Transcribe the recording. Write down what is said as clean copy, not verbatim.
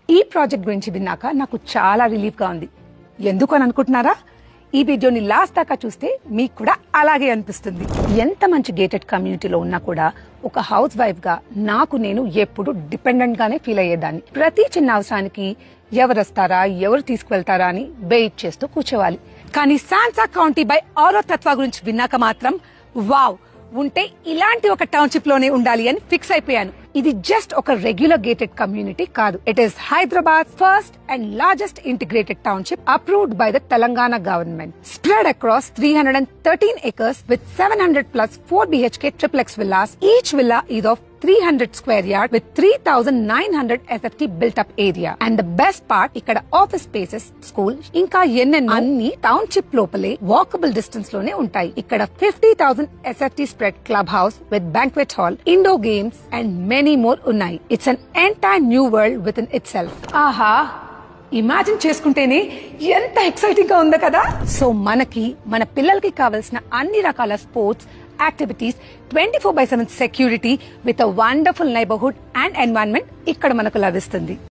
ఈ ప్రాజెక్ట్ గురించి విన్నాక నాకు చాలా రిలీఫ్ గా ఉంది. ఎందుకు అని అనుకుంటున్నారా? ఈ వీడియోని లాస్ట్ దాకా చూస్తే మీకు కూడా అలాగే అనిపిస్తుంది. ఎంత మంచి గేటెడ్ కమ్యూనిటీలో ఉన్నా కూడా ఒక హౌస్ వైఫ్ గా నేను ఎప్పుడు డిపెండెంట్ గానే ఫీల్ అయ్యేదాన్ని. ప్రతి చిన్న అవసరానికి ఎవరు వస్తారా, ఎవరు తీసుకువెళ్తారా అని వెయిట్ చేస్తూ కూర్చోవాలి. కానీ సాన్సా కౌంటీ బై ఆరో తత్వ గురించి విన్నాక మాత్రం వావ్, ఉంటే ఇలాంటి ఒక టౌన్షిప్ లోనే ఉండాలి అని ఫిక్స్ అయిపోయాను. ఇది జస్ట్ ఒక రెగ్యులర్ గేటెడ్ కమ్యూనిటీ కాదు. It is Hyderabad first and largest integrated township approved by the Telangana government. Spread across 313 acres with 700 plus 4 BHK triplex villas. Each villa is of 300 square yard with 3,900 SFT built up area. And the best part, ఇక్కడ office spaces, school ఇంకా అన్ని township లోపలే walkable distance లోనే ఉంటాయి. ఇక్కడ 50,000 SFT spread club house with banquet hall, indoor games and many more ఉన్నాయి. It's an entire new world within itself. ఆహా, imagine చేసుకుంటేనే ఎంత ఎక్సైటింగ్ గా ఉందో కదా. సో మన పిల్లలకి కావాల్సిన అన్ని రకాల sports activities, 24/7 security with a wonderful neighbourhood and environment ఇక్కడ మనకు లభిస్తుంది.